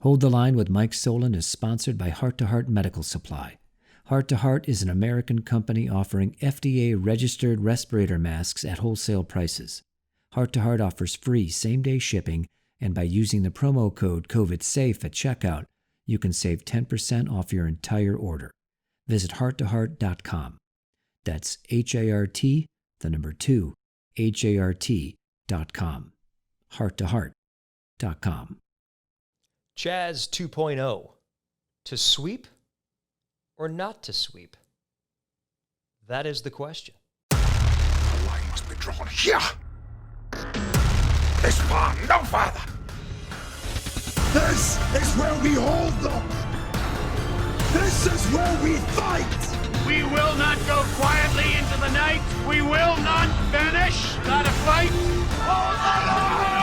Hold the Line with Mike Solon is sponsored by Heart to Heart Medical Supply. Heart to Heart is an American company offering FDA-registered respirator masks at wholesale prices. Heart to Heart offers free same-day shipping, and by using the promo code COVIDSAFE at checkout, you can save 10% off your entire order. Visit hearttoheart.com. That's HART, the number 2, HART.com. hearttoheart.com. CHAZ 2.0. To sweep or not to sweep? That is the question. The lines be drawn here. This far, no farther. This is where we hold them. This is where we fight. We will not go quietly into the night. We will not vanish. Not a fight. Hold the line!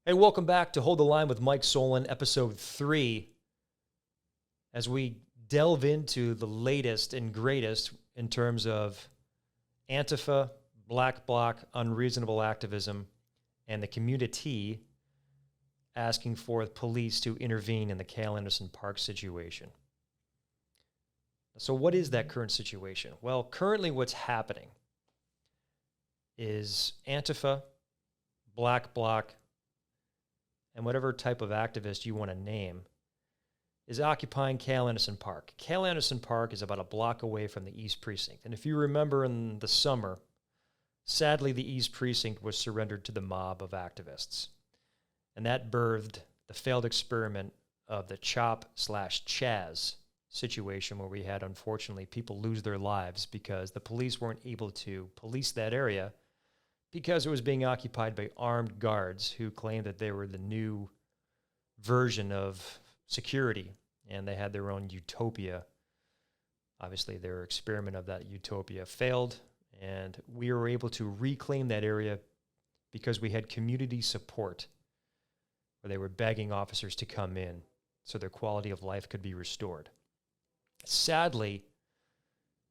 Hey, welcome back to Hold the Line with Mike Solon, episode 3. As we delve into the latest and greatest in terms of Antifa, Black Bloc, unreasonable activism, and the community asking for police to intervene in the Cal Anderson Park situation. So what is that current situation? Well, currently what's happening is Antifa, Black Bloc, and whatever type of activist you want to name is occupying Cal Anderson Park. Cal Anderson Park is about a block away from the East Precinct. And if you remember in the summer, sadly the East Precinct was surrendered to the mob of activists. And that birthed the failed experiment of the CHOP/CHAZ situation, where we had, unfortunately, people lose their lives because the police weren't able to police that area because it was being occupied by armed guards who claimed that they were the new version of security and they had their own utopia. Obviously, their experiment of that utopia failed, and we were able to reclaim that area because we had community support where they were begging officers to come in so their quality of life could be restored. Sadly,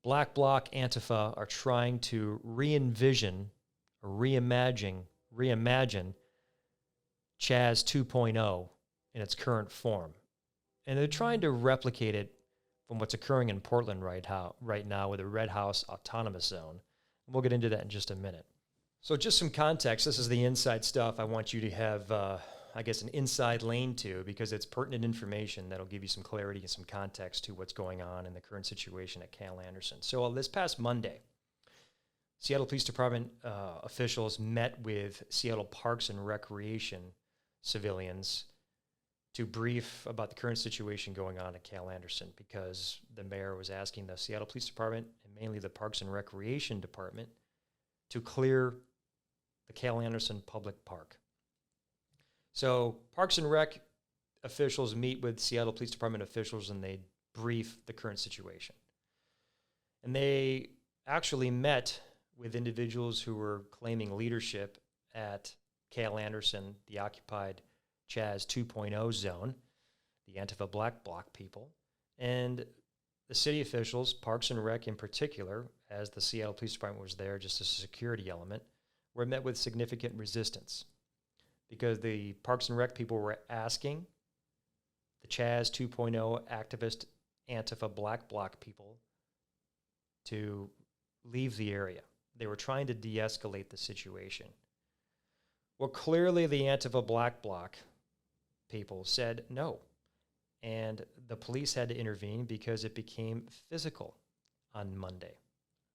Black Bloc, Antifa are trying to re-envision or reimagine CHAZ 2.0 in its current form. And they're trying to replicate it from what's occurring in Portland right now with the Red House Autonomous Zone. We'll get into that in just a minute. So just some context. This is the inside stuff I want you to have, an inside lane to, because it's pertinent information that'll give you some clarity and some context to what's going on in the current situation at Cal Anderson. So this past Monday, Seattle Police Department officials met with Seattle Parks and Recreation civilians to brief about the current situation going on at Cal Anderson, because the mayor was asking the Seattle Police Department, and mainly the Parks and Recreation Department, to clear the Cal Anderson Public Park. So Parks and Rec officials meet with Seattle Police Department officials and they brief the current situation. And they actually met with individuals who were claiming leadership at Cal Anderson, the occupied CHAZ 2.0 zone, the Antifa Black Bloc people, and the city officials, Parks and Rec in particular, as the Seattle Police Department was there just as a security element, were met with significant resistance, because the Parks and Rec people were asking the CHAZ 2.0 activist Antifa Black Bloc people to leave the area. They were trying to de-escalate the situation. Well, clearly the Antifa Black Bloc people said no, and the police had to intervene because it became physical on Monday.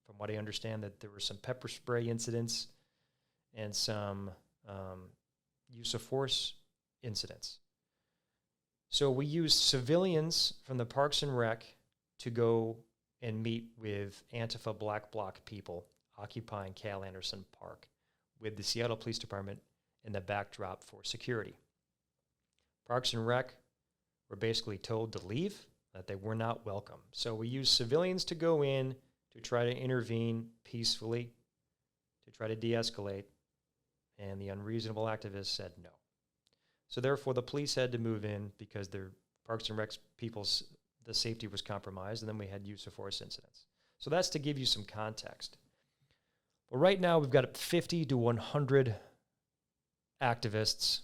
From what I understand, that there were some pepper spray incidents and some use of force incidents. So we used civilians from the Parks and Rec to go and meet with Antifa Black Bloc people occupying Cal Anderson Park, with the Seattle Police Department in the backdrop for security. Parks and Rec were basically told to leave, that they were not welcome. So we used civilians to go in to try to intervene peacefully, to try to de-escalate, and the unreasonable activists said no. So therefore, the police had to move in because their Parks and Rec people's the safety was compromised, and then we had use of force incidents. So that's to give you some context. Well, right now we've got 50 to 100 activists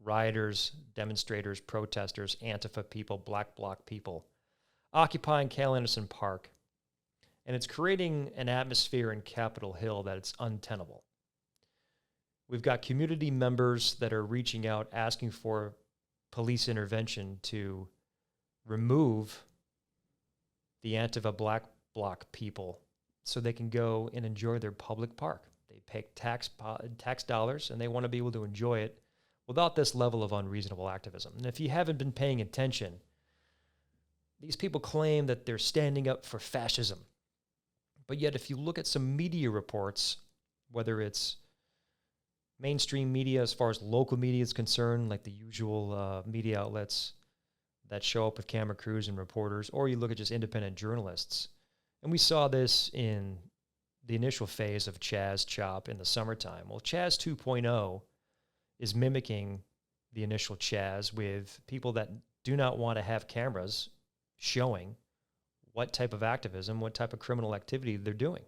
rioters, demonstrators, protesters, Antifa people, Black Bloc people, occupying Cal Anderson Park. And it's creating an atmosphere in Capitol Hill that it's untenable. We've got community members that are reaching out, asking for police intervention to remove the Antifa Black Bloc people so they can go and enjoy their public park. They pay tax dollars, and they want to be able to enjoy it without this level of unreasonable activism. And if you haven't been paying attention, these people claim that they're standing up for fascism. But yet, if you look at some media reports, whether it's mainstream media as far as local media is concerned, like the usual media outlets that show up with camera crews and reporters, or you look at just independent journalists. And we saw this in the initial phase of CHAZ CHOP in the summertime. Well, CHAZ 2.0 is mimicking the initial CHAZ with people that do not want to have cameras showing what type of activism, what type of criminal activity they're doing.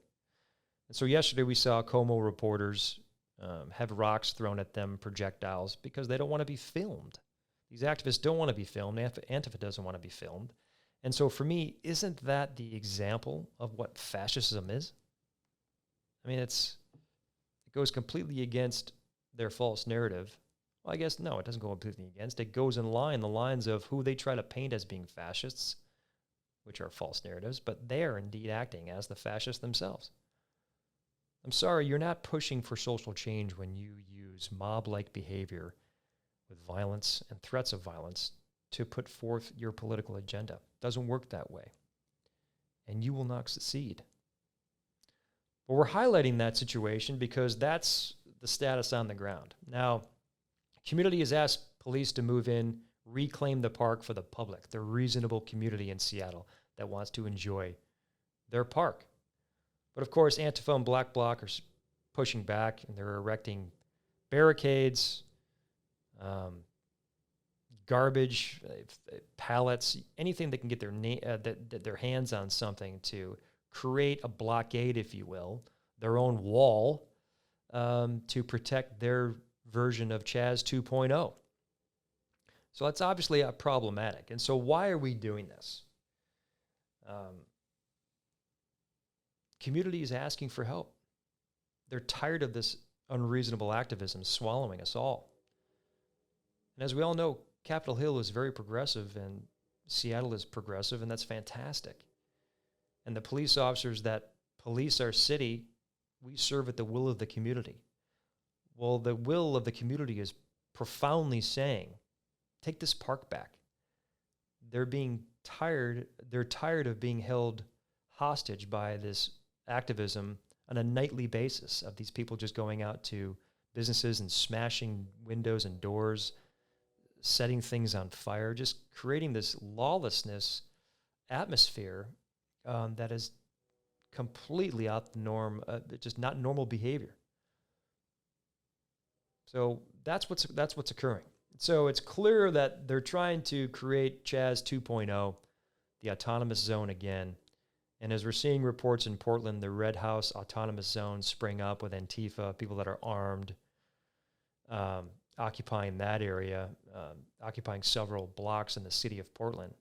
And so yesterday we saw Como reporters have rocks thrown at them, projectiles, because they don't want to be filmed. These activists don't want to be filmed. Antifa doesn't want to be filmed. And so for me, isn't that the example of what fascism is? I mean, it goes completely against their false narrative. Well, I guess, no, it doesn't go completely against. It goes in the lines of who they try to paint as being fascists, which are false narratives, but they are indeed acting as the fascists themselves. I'm sorry, you're not pushing for social change when you use mob-like behavior with violence and threats of violence to put forth your political agenda. It doesn't work that way. And you will not succeed. But we're highlighting that situation because that's the status on the ground. Now, community has asked police to move in, reclaim the park for the public, the reasonable community in Seattle that wants to enjoy their park. But of course, Antifa and Black Bloc are pushing back, and they're erecting barricades, garbage, pallets, anything that can get their hands on something to create a blockade, if you will, their own wall to protect their version of CHAZ 2.0. So that's obviously problematic. And so why are we doing this? Community is asking for help. They're tired of this unreasonable activism swallowing us all. And as we all know, Capitol Hill is very progressive and Seattle is progressive, and that's fantastic. And the police officers that police our city, we serve at the will of the community. Well, the will of the community is profoundly saying, take this park back. They're tired of being held hostage by this activism on a nightly basis of these people just going out to businesses and smashing windows and doors, setting things on fire, just creating this lawlessness atmosphere that is completely out the norm, just not normal behavior. So that's what's occurring. So it's clear that they're trying to create CHAZ 2.0, the autonomous zone again. And as we're seeing reports in Portland, the Red House autonomous zone spring up with Antifa, people that are armed, occupying that area, occupying several blocks in the city of Portland.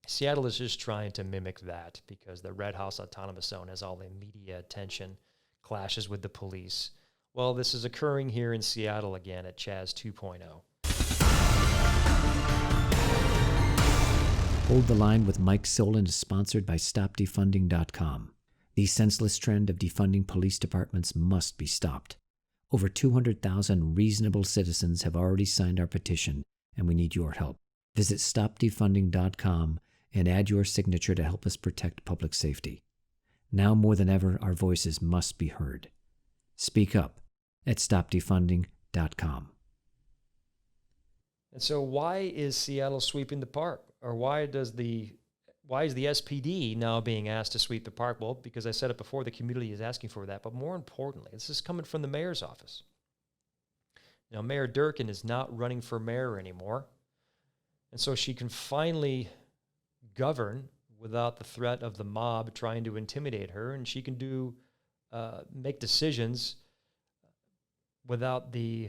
Seattle is just trying to mimic that because the Red House autonomous zone has all the media attention, clashes with the police. Well, this is occurring here in Seattle again at CHAZ 2.0. Hold the Line with Mike Solon is sponsored by StopDefunding.com. The senseless trend of defunding police departments must be stopped. Over 200,000 reasonable citizens have already signed our petition, and we need your help. Visit StopDefunding.com and add your signature to help us protect public safety. Now more than ever, our voices must be heard. Speak up at StopDefunding.com. And so why is Seattle sweeping the park? Or why is the SPD now being asked to sweep the park? Well, because I said it before, the community is asking for that. But more importantly, this is coming from the mayor's office. Now, Mayor Durkin is not running for mayor anymore. And so she can finally govern without the threat of the mob trying to intimidate her. And she can make decisions without the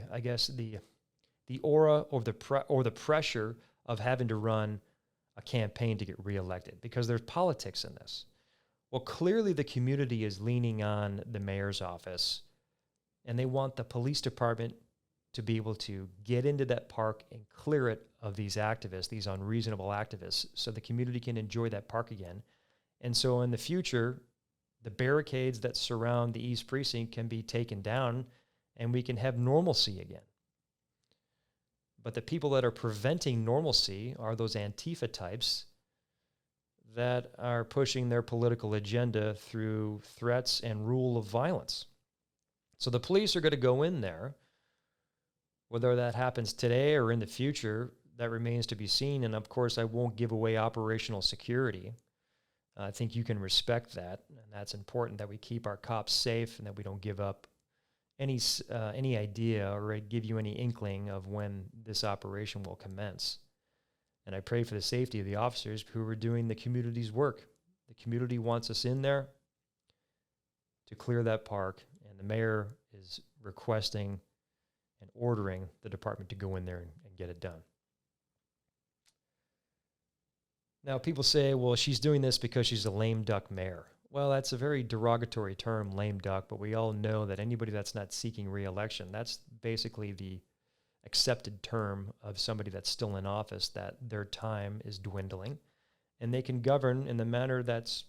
the aura or the pressure of having to run a campaign to get reelected, because there's politics in this. Well, clearly the community is leaning on the mayor's office, and they want the police department to be able to get into that park and clear it of these activists, these unreasonable activists, so the community can enjoy that park again. And so in the future, the barricades that surround the East Precinct can be taken down and we can have normalcy again. But the people that are preventing normalcy are those Antifa types that are pushing their political agenda through threats and rule of violence. So the police are going to go in there. Whether that happens today or in the future, that remains to be seen. And of course, I won't give away operational security. I think you can respect that, and that's important, that we keep our cops safe and that we don't give up any idea or give you any inkling of when this operation will commence. And I pray for the safety of the officers who are doing the community's work. The community wants us in there to clear that park, and the mayor is requesting and ordering the department to go in there and get it done. Now, people say, well, she's doing this because she's a lame duck mayor. Well, that's a very derogatory term, lame duck, but we all know that anybody that's not seeking re-election, that's basically the accepted term of somebody that's still in office, that their time is dwindling, and they can govern in the manner that's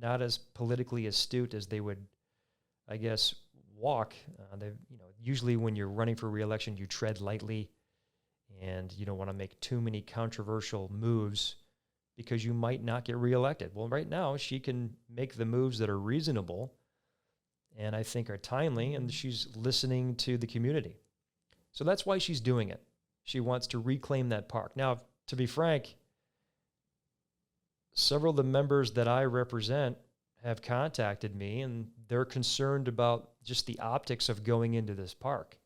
not as politically astute as they would, I guess, walk. Usually when you're running for re-election, you tread lightly, and you don't want to make too many controversial moves because you might not get reelected. Well, right now, she can make the moves that are reasonable and I think are timely, and she's listening to the community. So that's why she's doing it. She wants to reclaim that park. Now, to be frank, several of the members that I represent have contacted me, and they're concerned about just the optics of going into this park.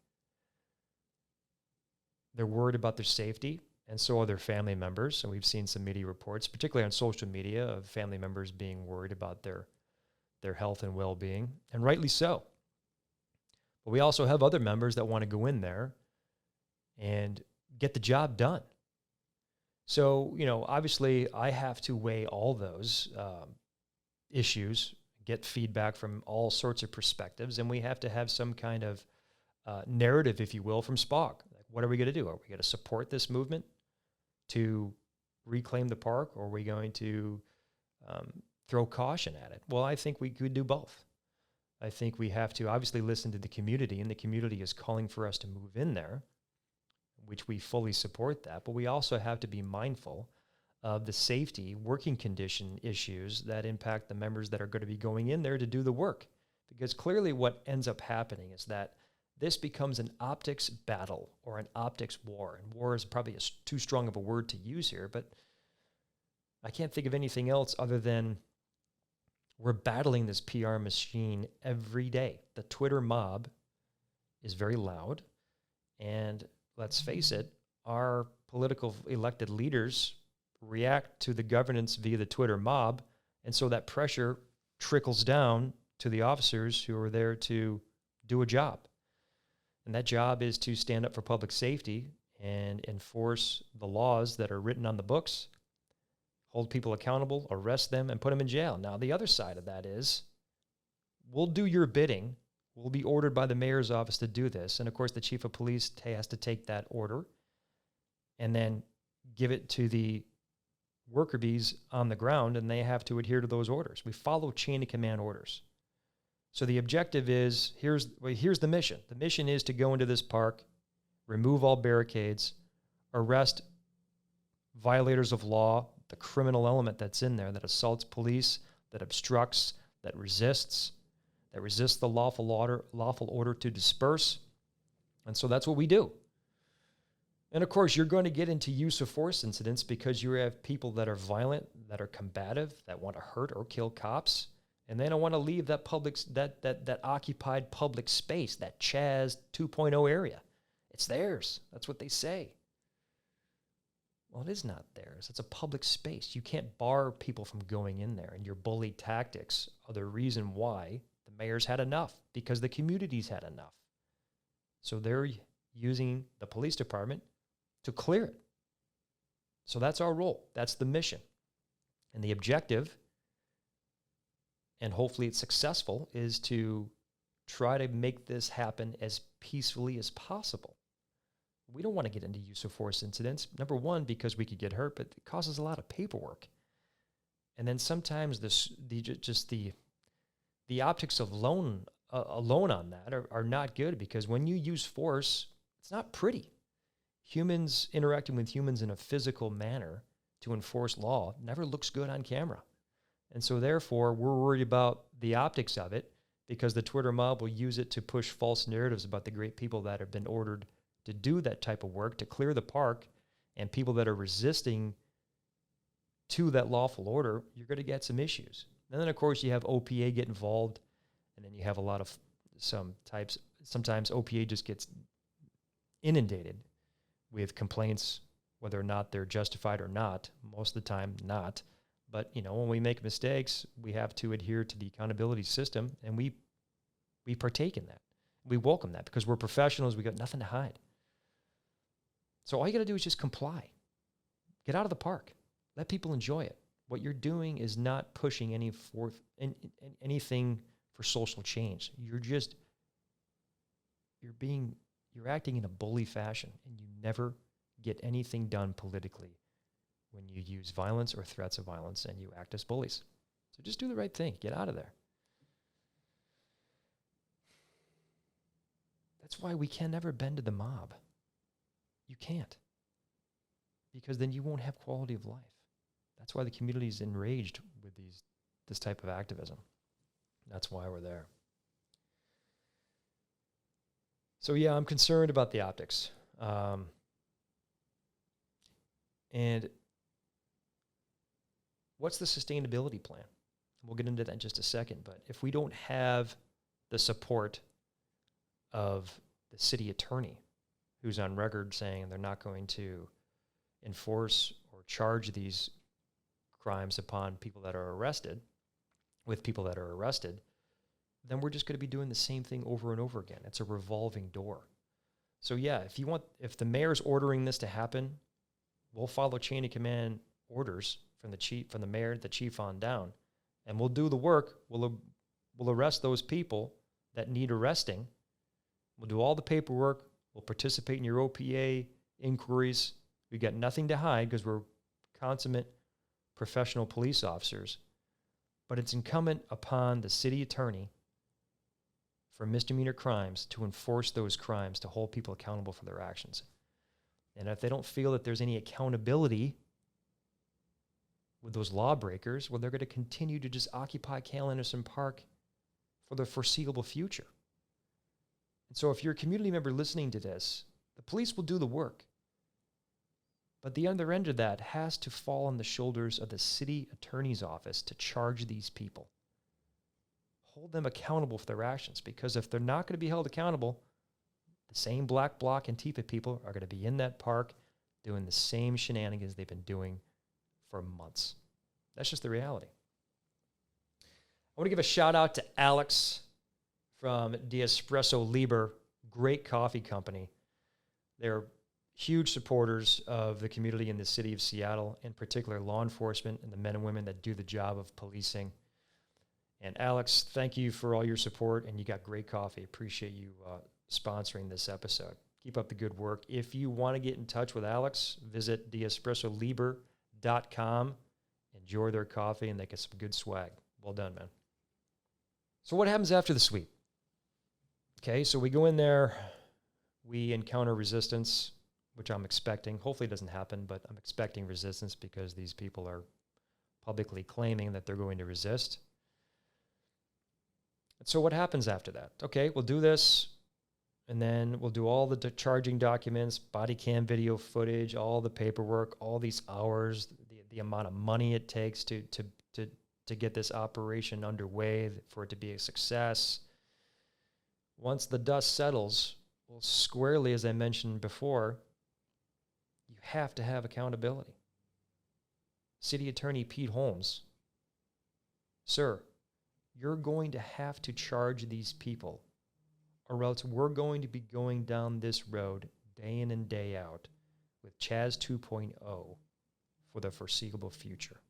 They're worried about their safety, and so are their family members. And we've seen some media reports, particularly on social media, of family members being worried about their health and well-being, and rightly so. But we also have other members that want to go in there and get the job done. So, obviously I have to weigh all those issues, get feedback from all sorts of perspectives, and we have to have some kind of narrative, if you will, from SPOG. Like, what are we going to do? Are we going to support this movement to reclaim the park, or are we going to throw caution at it? Well, I think we could do both. I think we have to obviously listen to the community, and the community is calling for us to move in there, which we fully support that. But we also have to be mindful of the safety, working condition issues that impact the members that are going to be going in there to do the work. Because clearly what ends up happening is that this becomes an optics battle or an optics war. And war is probably too strong of a word to use here, but I can't think of anything else other than we're battling this PR machine every day. The Twitter mob is very loud, and let's face it, our political elected leaders react to the governance via the Twitter mob, and so that pressure trickles down to the officers who are there to do a job. And that job is to stand up for public safety and enforce the laws that are written on the books, hold people accountable, arrest them, and put them in jail. Now, the other side of that is we'll do your bidding. We'll be ordered by the mayor's office to do this. And, of course, the chief of police has to take that order and then give it to the worker bees on the ground, and they have to adhere to those orders. We follow chain of command orders. So the objective is, here's the mission. The mission is to go into this park, remove all barricades, arrest violators of law, the criminal element that's in there that assaults police, that obstructs, that resists the lawful order to disperse. And so that's what we do. And of course, you're going to get into use of force incidents because you have people that are violent, that are combative, that want to hurt or kill cops, and they don't want to leave that that occupied public space, that CHAZ 2.0 area. It's theirs. That's what they say. Well, it is not theirs. It's a public space. You can't bar people from going in there, and your bully tactics are the reason why the mayor's had enough, because the community's had enough. So they're using the police department to clear it. So that's our role. That's the mission. And the objective, and hopefully it's successful, is to try to make this happen as peacefully as possible. We don't want to get into use of force incidents. Number one, because we could get hurt, but it causes a lot of paperwork. And then sometimes the optics of alone on that are not good, because when you use force, it's not pretty. Humans interacting with humans in a physical manner to enforce law never looks good on camera. And so therefore, we're worried about the optics of it, because the Twitter mob will use it to push false narratives about the great people that have been ordered to do that type of work, to clear the park, and people that are resisting to that lawful order. You're going to get some issues. And then, of course, you have OPA get involved, and then you have a lot of sometimes OPA just gets inundated with complaints, whether or not they're justified or not. Most of the time, not. But, when we make mistakes, we have to adhere to the accountability system, and we partake in that. We welcome that, because we're professionals. We got nothing to hide. So all you got to do is just comply. Get out of the park. Let people enjoy it. What you're doing is not pushing anything for social change. You're acting in a bully fashion, and you never get anything done politically when you use violence or threats of violence and you act as bullies. So just do the right thing. Get out of there. That's why we can never bend to the mob. You can't. Because then you won't have quality of life. That's why the community is enraged with this type of activism. That's why we're there. So yeah, I'm concerned about the optics. And what's the sustainability plan? We'll get into that in just a second. But if we don't have the support of the city attorney, who's on record saying they're not going to enforce or charge these crimes upon people that are arrested, then we're just going to be doing the same thing over and over again. It's a revolving door. So yeah, if the mayor's ordering this to happen, we'll follow chain of command orders from the mayor, the chief on down, and we'll do the work. We'll arrest those people that need arresting. We'll do all the paperwork. We'll participate in your OPA inquiries. We got nothing to hide, because we're consummate professional police officers. But it's incumbent upon the city attorney for misdemeanor crimes to enforce those crimes, to hold people accountable for their actions. And if they don't feel that there's any accountability with those lawbreakers, well, they're going to continue to just occupy Cal Anderson Park for the foreseeable future. And so if you're a community member listening to this, the police will do the work. But the other end of that has to fall on the shoulders of the city attorney's office to charge these people. Hold them accountable for their actions, because if they're not going to be held accountable, the same Black Bloc and Antifa people are going to be in that park doing the same shenanigans they've been doing for months. That's just the reality. I want to give a shout out to Alex from the Espresso Libre, great coffee company. They're huge supporters of the community in the city of Seattle, in particular law enforcement and the men and women that do the job of policing. And Alex, thank you for all your support, and you got great coffee. Appreciate you sponsoring this episode. Keep up the good work. If you want to get in touch with Alex, visit theespressolibre.com. Enjoy their coffee, and they get some good swag. Well done, man. So what happens after the sweep? Okay, so we go in there, we encounter resistance, which I'm expecting. Hopefully it doesn't happen, but I'm expecting resistance because these people are publicly claiming that they're going to resist. And so what happens after that? Okay, we'll do this, and then we'll do all the charging documents, body cam video footage, all the paperwork, all these hours, the amount of money it takes to get this operation underway, for it to be a success. Once the dust settles, well, squarely, as I mentioned before, you have to have accountability. City Attorney Pete Holmes, sir, you're going to have to charge these people, or else we're going to be going down this road day in and day out with CHAZ 2.0 for the foreseeable future.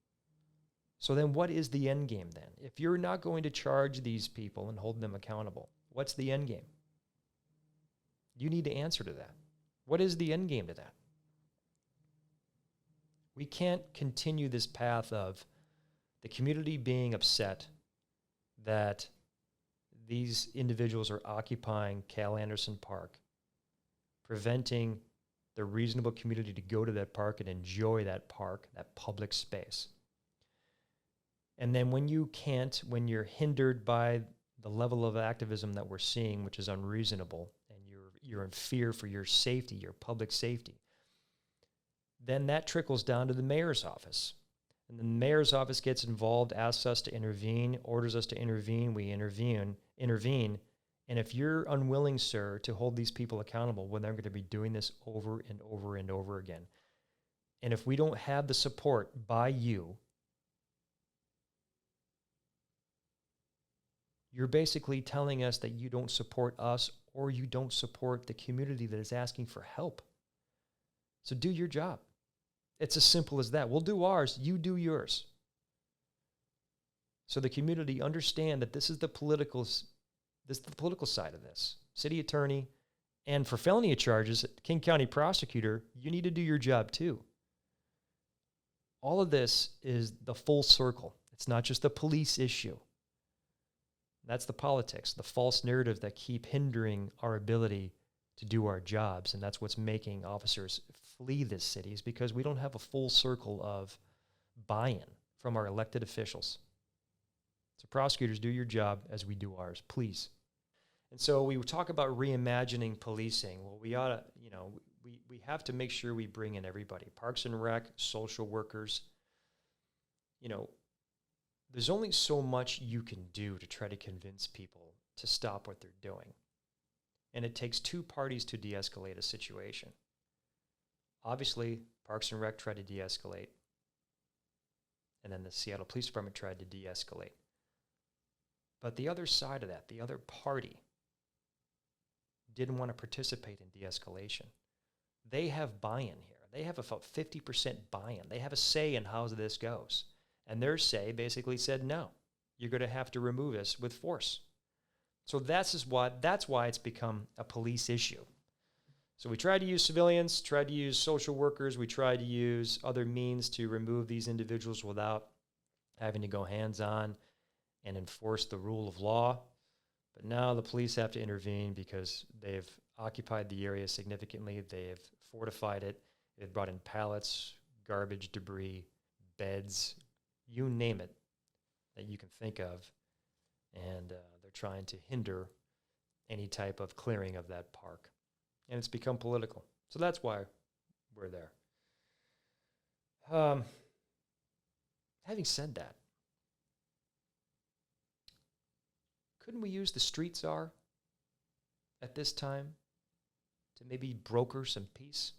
So then what is the end game then? If you're not going to charge these people and hold them accountable, what's the end game? You need to answer to that. What is the end game to that? We can't continue this path of the community being upset that these individuals are occupying Cal Anderson Park, preventing the reasonable community to go to that park and enjoy that park, that public space. And then when you can't, when you're hindered by the level of activism that we're seeing, which is unreasonable, and you're in fear for your safety, your public safety, then that trickles down to the mayor's office. And the mayor's office gets involved, asks us to intervene, orders us to intervene, we intervene. And if you're unwilling, sir, to hold these people accountable, well, they're going to be doing this over and over and over again. And if we don't have the support by you, you're basically telling us that you don't support us or you don't support the community that is asking for help. So do your job. It's as simple as that. We'll do ours, you do yours. So the community understand that this is the political side of this. City attorney, and for felony charges, King County prosecutor, you need to do your job too. All of this is the full circle. It's not just the police issue. That's the politics, the false narrative that keep hindering our ability to do our jobs. And that's what's making officers flee this city, is because we don't have a full circle of buy-in from our elected officials. So prosecutors, do your job as we do ours, please. And so we talk about reimagining policing. Well, we ought to, we have to make sure we bring in everybody. Parks and Rec, social workers. There's only so much you can do to try to convince people to stop what they're doing. And it takes two parties to de-escalate a situation. Obviously, Parks and Rec tried to de-escalate. And then the Seattle Police Department tried to de-escalate. But the other side of that, the other party, didn't want to participate in de-escalation. They have buy-in here. They have about 50% buy-in. They have a say in how this goes. And their say basically said, no, you're going to have to remove us with force. So that's why it's become a police issue. So we tried to use civilians, tried to use social workers, we tried to use other means to remove these individuals without having to go hands-on and enforce the rule of law. But now the police have to intervene because they've occupied the area significantly. They have fortified it. They've brought in pallets, garbage, debris, beds, you name it that you can think of. And they're trying to hinder any type of clearing of that park. And it's become political. So that's why we're there. Having said that, couldn't we use the street czar at this time to maybe broker some peace?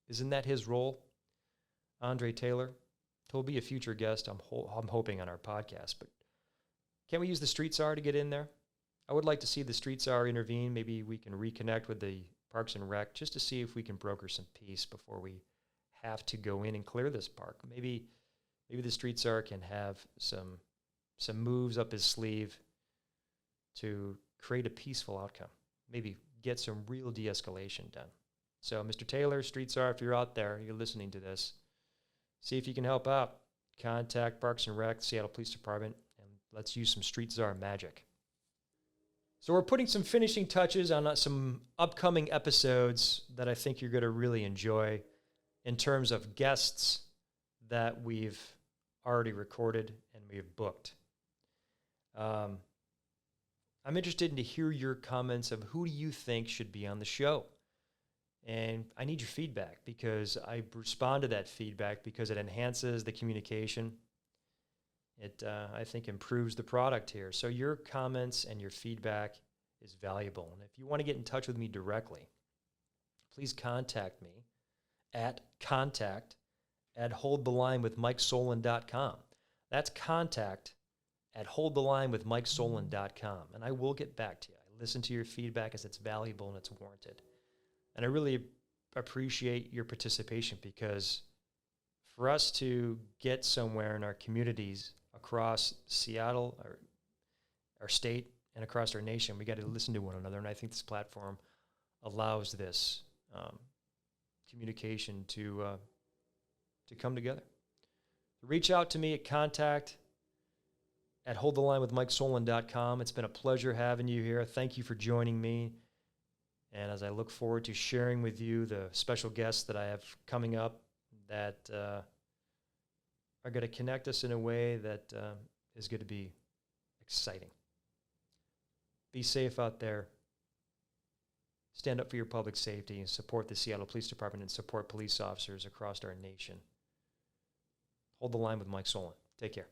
Isn't that his role? Andre Taylor, he'll be a future guest, I'm hoping, on our podcast. But can we use the street czar to get in there? I would like to see the street czar intervene. Maybe we can reconnect with the Parks and Rec just to see if we can broker some peace before we have to go in and clear this park. Maybe the street czar can have some moves up his sleeve to create a peaceful outcome. Maybe get some real de-escalation done. So, Mr. Taylor, street czar, if you're out there, you're listening to this, see if you can help out. Contact Parks and Rec, Seattle Police Department, and let's use some street czar magic. So we're putting some finishing touches on some upcoming episodes that I think you're going to really enjoy in terms of guests that we've already recorded and we've booked. I'm interested in to hear your comments of who do you think should be on the show. And I need your feedback because I respond to that feedback because it enhances the communication. It, I think, improves the product here. So your comments and your feedback is valuable. And if you want to get in touch with me directly, please contact me at contact@holdthelinewithmikesolon.com. That's contact@holdthelinewithmikesolon.com. And I will get back to you. I listen to your feedback as it's valuable and it's warranted. And I really appreciate your participation, because for us to get somewhere in our communities across Seattle, our state, and across our nation, we got to listen to one another. And I think this platform allows this communication to come together. Reach out to me at contact@holdthelinewithmikesolon.com. It's been a pleasure having you here. Thank you for joining me. And as I look forward to sharing with you the special guests that I have coming up that are going to connect us in a way that is going to be exciting. Be safe out there. Stand up for your public safety and support the Seattle Police Department and support police officers across our nation. Hold the line with Mike Solon. Take care.